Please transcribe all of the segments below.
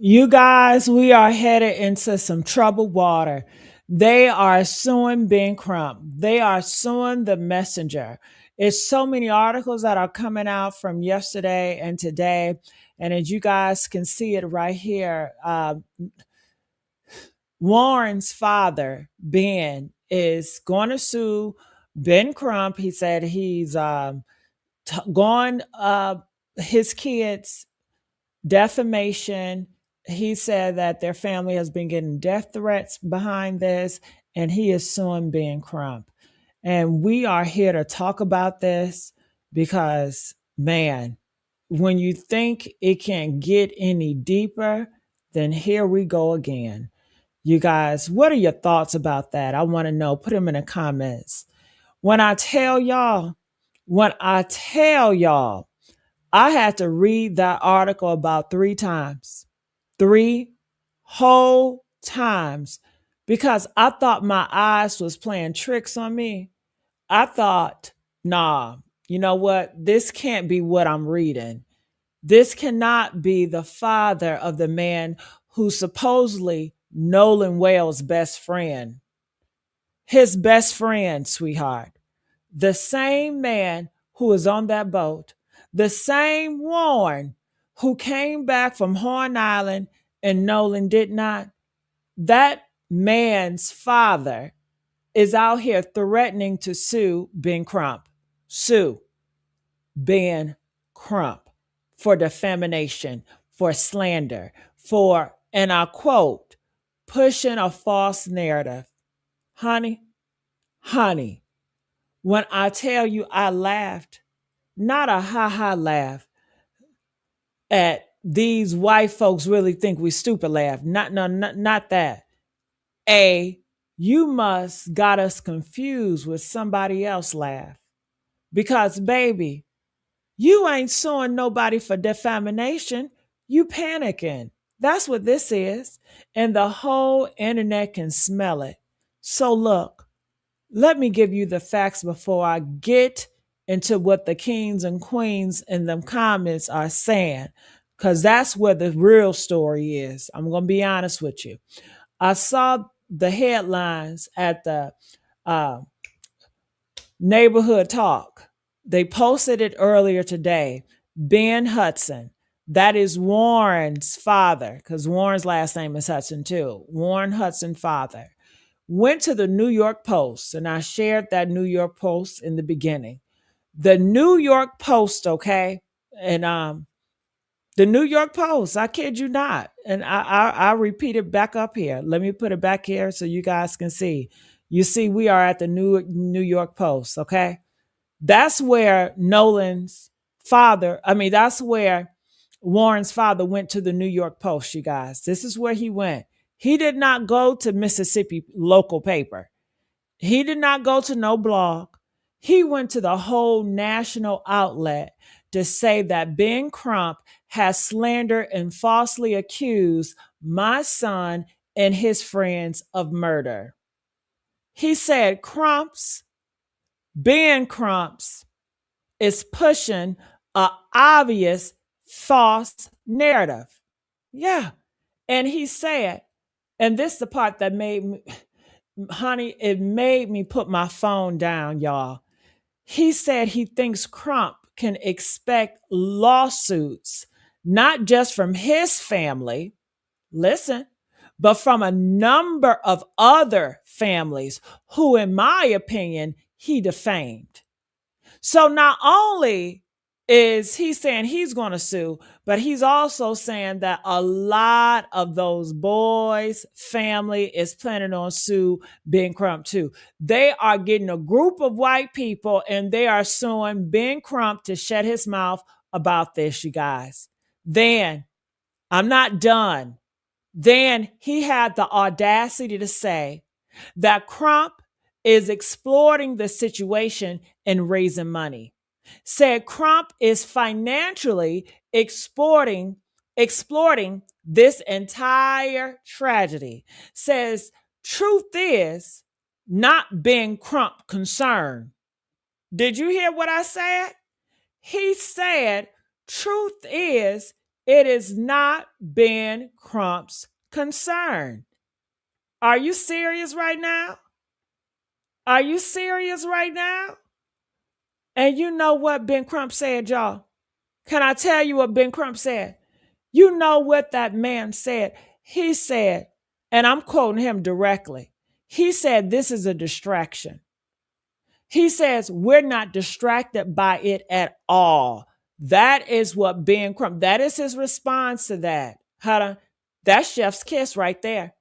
You guys, we are headed into some troubled water. They are suing Ben Crump. They are suing the messenger. It's so many articles that are coming out from yesterday and today. And as you guys can see it right here, Warren's father, Ben, is going to sue Ben Crump. He said he's gone his kids defamation. He said that their family has been getting death threats behind this, and he is suing Ben Crump. And we are here to talk about this because, man, when you think it can't get any deeper, then here we go again. You guys, what are your thoughts about that? I want to know. Put them in the comments. When I tell y'all, when I tell y'all, I had to read that article about 3 times, 3 whole times, because I thought my eyes was playing tricks on me. I thought, nah, you know what? This can't be what I'm reading. This cannot be the father of the man who's supposedly Nolan Wells' best friend. His best friend, sweetheart. The same man who was on that boat, the same Warren who came back from Horn Island and Nolan did not. That man's father is out here threatening to sue Ben Crump. Sue Ben Crump for defamation, for slander, for, and I quote, pushing a false narrative. Honey, honey, when I tell you I laughed, not a ha ha laugh at these white folks really think we stupid laugh. Not that. You must got us confused with somebody else laugh. Because baby, you ain't suing nobody for defamation. You panicking. That's what this is. And the whole internet can smell it. So look, let me give you the facts before I get into what the kings and queens in them comments are saying, because that's where the real story is. I'm going to be honest with you. I saw the headlines at the uh, neighborhood talk. They posted it earlier today. Ben Hudson, that is Warren's father, because Warren's last name is Hudson too. Warren Hudson father went to the New York Post, and I shared that New York Post in the beginning. The New York Post, okay? And the New York Post, I kid you not. And I repeat it back up here. Let me put it back here so you guys can see. You see, we are at the New York Post, okay? That's where that's where Warren's father went to the New York Post, you guys. This is where he went. He did not go to Mississippi local paper. He did not go to no blog. He went to the whole national outlet to say that Ben Crump has slandered and falsely accused my son and his friends of murder. He said Ben Crump's is pushing a obvious false narrative. Yeah. And he said, and this is the part that made me, honey, it made me put my phone down, y'all. He said he thinks Crump can expect lawsuits, not just from his family, listen, but from a number of other families who, in my opinion, he defamed. So not only is he saying he's going to sue, but he's also saying that a lot of those boys' family is planning on sue Ben Crump too. They are getting a group of white people and they are suing Ben Crump to shut his mouth about this, you guys. Then, I'm not done. Then he had the audacity to say that Crump is exploiting the situation and raising money. Said Crump is financially exploiting this entire tragedy. Says truth is not being Crump concerned. Did you hear what I said? He said truth is It is not Ben Crump's concern. Are you serious right now? Are you serious right now? And you know what Ben Crump said, y'all? Can I tell you what Ben Crump said? You know what that man said? He said, and I'm quoting him directly, he said, this is a distraction. He says, we're not distracted by it at all. That is what Ben Crump, that is his response to that. That's chef's kiss right there.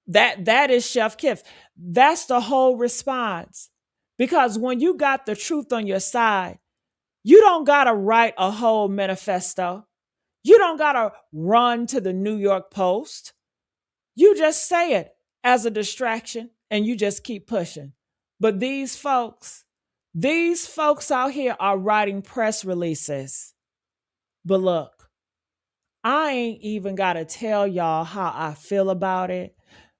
That is chef kiss. That's the whole response. Because when you got the truth on your side, you don't got to write a whole manifesto. You don't got to run to the New York Post. You just say it as a distraction and you just keep pushing. But these folks out here are writing press releases. But look, I ain't even got to tell y'all how I feel about it.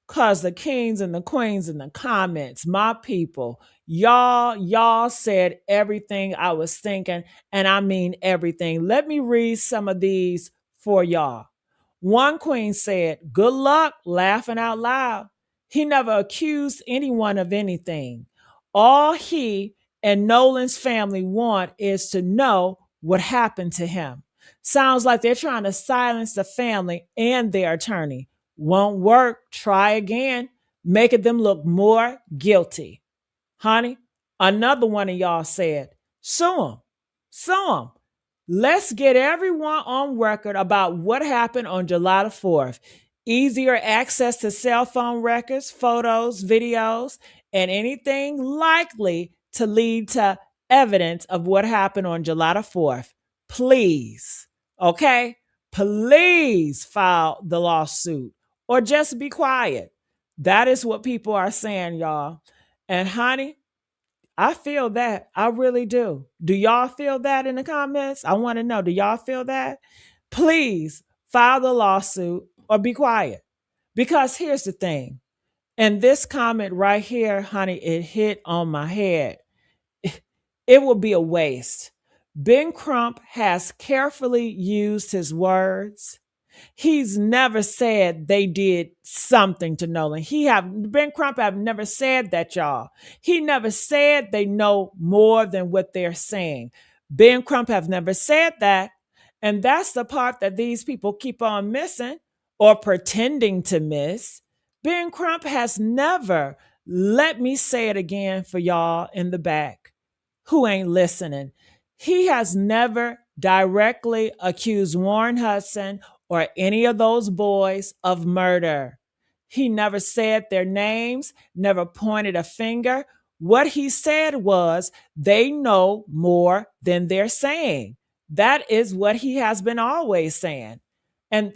Because the kings and the queens in the comments, my people, y'all said everything I was thinking, and I mean everything. Let me read some of these for y'all. One queen said, good luck laughing out loud. He never accused anyone of anything. All he and Nolan's family want is to know what happened to him. Sounds like they're trying to silence the family and their attorney. Won't work. Try again. Making them look more guilty. Honey, another one of y'all said, sue him. Sue him. Let's get everyone on record about what happened on July the 4th. Easier access to cell phone records, photos, videos, and anything likely to lead to evidence of what happened on July the 4th. Please, okay? Please file the lawsuit or just be quiet. That is what people are saying, y'all. And honey, I feel that. I really do. Do y'all feel that in the comments? I want to know. Do y'all feel that? Please file the lawsuit or be quiet. Because here's the thing. And this comment right here, honey, it hit on my head. It will be a waste. Ben Crump has carefully used his words. He's never said they did something to Nolan. Ben Crump have never said that, y'all. He never said they know more than what they're saying. Ben Crump have never said that. And that's the part that these people keep on missing or pretending to miss. Ben Crump has never, let me say it again for y'all in the back who ain't listening. He has never directly accused Warren Hudson or any of those boys of murder. He never said their names, never pointed a finger. What he said was they know more than they're saying. That is what he has been always saying. And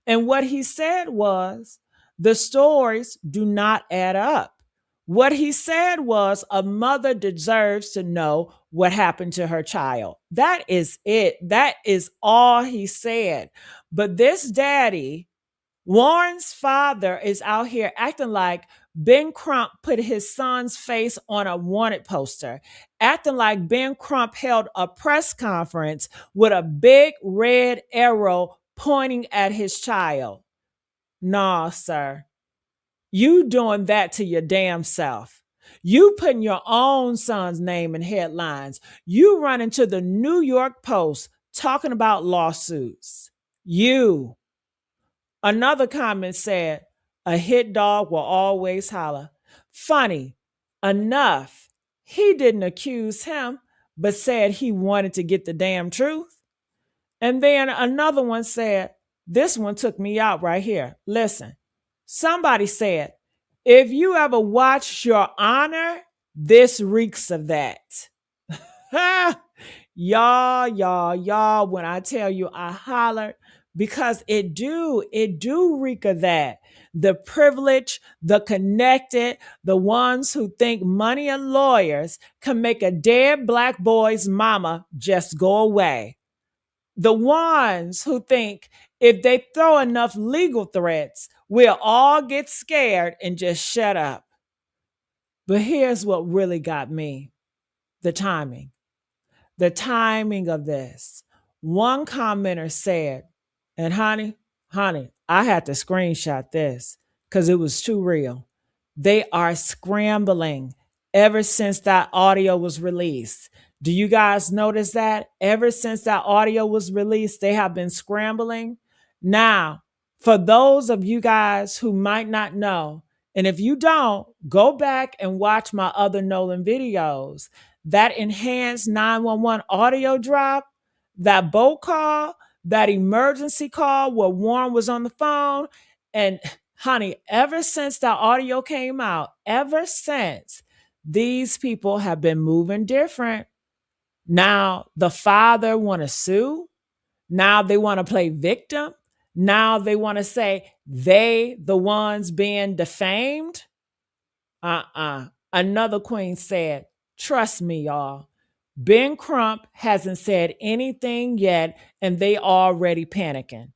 what he said was the stories do not add up. What he said was a mother deserves to know what happened to her child. That is it. That is all he said. But this daddy, Warren's father, is out here acting like Ben Crump put his son's face on a wanted poster, acting like Ben Crump held a press conference with a big red arrow pointing at his child. Nah, sir. You doing that to your damn self. You putting your own son's name in headlines. You running to the New York Post talking about lawsuits. You. Another comment said, a hit dog will always holler. Funny enough, he didn't accuse him, but said he wanted to get the damn truth. And then another one said, this one took me out right here. Listen, somebody said, if you ever watch Your Honor, this reeks of that. y'all, when I tell you I hollered, because it do reek of that. The privileged, the connected, the ones who think money and lawyers can make a dead black boy's mama just go away. The ones who think if they throw enough legal threats, we'll all get scared and just shut up. But here's what really got me. The timing. The timing of this. One commenter said, And honey, I had to screenshot this because it was too real. They are scrambling ever since that audio was released. Do you guys notice that? Ever since that audio was released, they have been scrambling. Now, for those of you guys who might not know, and if you don't, go back and watch my other Nolan videos. That enhanced 911 audio drop, that boat call, that emergency call where Warren was on the phone. And honey, ever since that audio came out, ever since, these people have been moving different. Now the father want to sue. Now they want to play victim. Now they want to say they the ones being defamed. Another queen said, trust me, y'all. Ben Crump hasn't said anything yet, and they already panicking.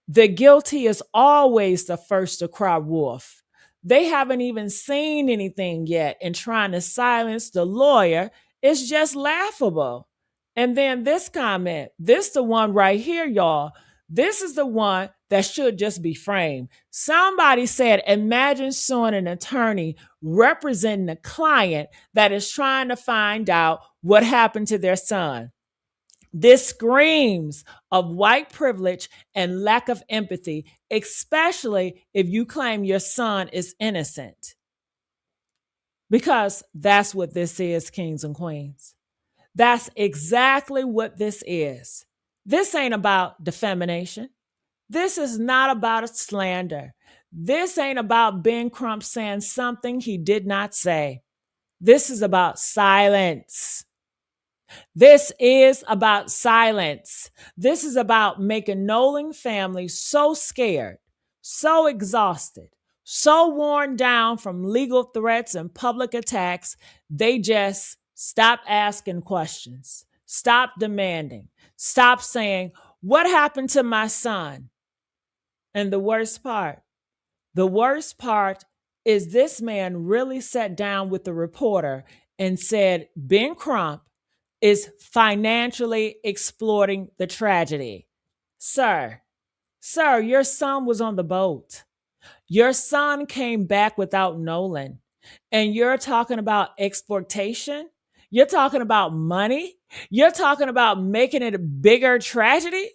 The guilty is always the first to cry wolf. They haven't even seen anything yet, and trying to silence the lawyer is just laughable. And then this comment, this the one right here, y'all. This is the one that should just be framed. Somebody said, imagine suing an attorney representing a client that is trying to find out what happened to their son. This screams of white privilege and lack of empathy, especially if you claim your son is innocent. Because that's what this is, kings and queens. That's exactly what this is. This ain't about defamation. This is not about a slander. This ain't about Ben Crump saying something he did not say. This is about silence. This is about silence. This is about making Nolan family so scared, so exhausted, so worn down from legal threats and public attacks, they just stop asking questions, stop demanding, stop saying, what happened to my son? And the worst part is this man really sat down with the reporter and said, Ben Crump is financially exploiting the tragedy. Sir, your son was on the boat. Your son came back without Nolan. And you're talking about exploitation? You're talking about money? You're talking about making it a bigger tragedy?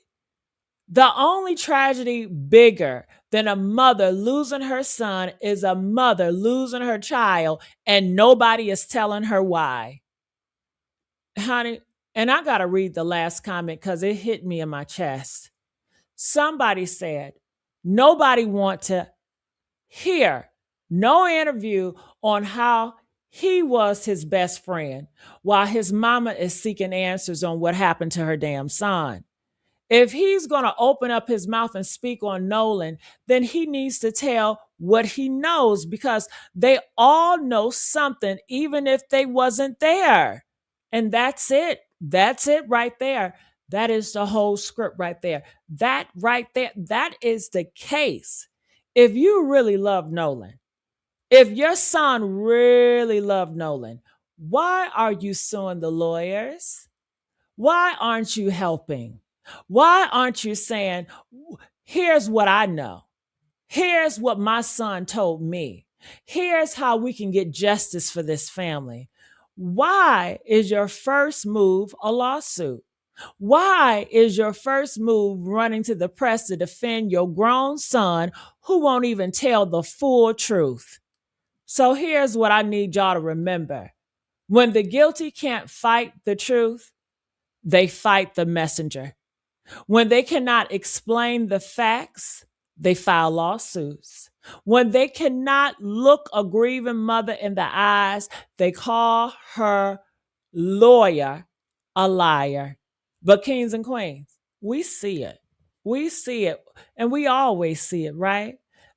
The only tragedy bigger than a mother losing her son is a mother losing her child, and nobody is telling her why. Honey, and I got to read the last comment because it hit me in my chest. Somebody said, nobody want to hear no interview on how he was his best friend while his mama is seeking answers on what happened to her damn son. If he's going to open up his mouth and speak on Nolan, then he needs to tell what he knows because they all know something, even if they wasn't there. And that's it. That's it right there. That is the whole script right there. That right there, that is the case. If you really love Nolan, if your son really loved Nolan, why are you suing the lawyers? Why aren't you helping? Why aren't you saying, here's what I know. Here's what my son told me. Here's how we can get justice for this family. Why is your first move a lawsuit? Why is your first move running to the press to defend your grown son who won't even tell the full truth? So here's what I need y'all to remember. When the guilty can't fight the truth, they fight the messenger. When they cannot explain the facts, they file lawsuits. When they cannot look a grieving mother in the eyes, they call her lawyer a liar. But kings and queens, we see it. We see it. And we always see it, right?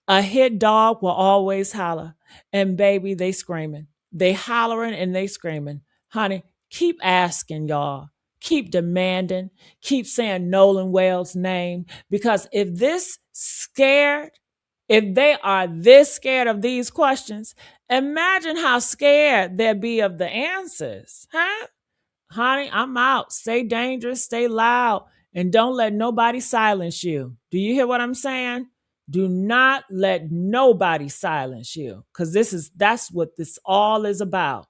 A hit dog will always holler. And baby, they screaming. They hollering and they screaming. Honey, keep asking, y'all. Keep demanding, keep saying Nolan Wells' name, because if they are this scared of these questions, imagine how scared they'd be of the answers, huh? Honey, I'm out. Stay dangerous, stay loud, And don't let nobody silence you. Do you hear what I'm saying? Do not let nobody silence you, because that's what this all is about.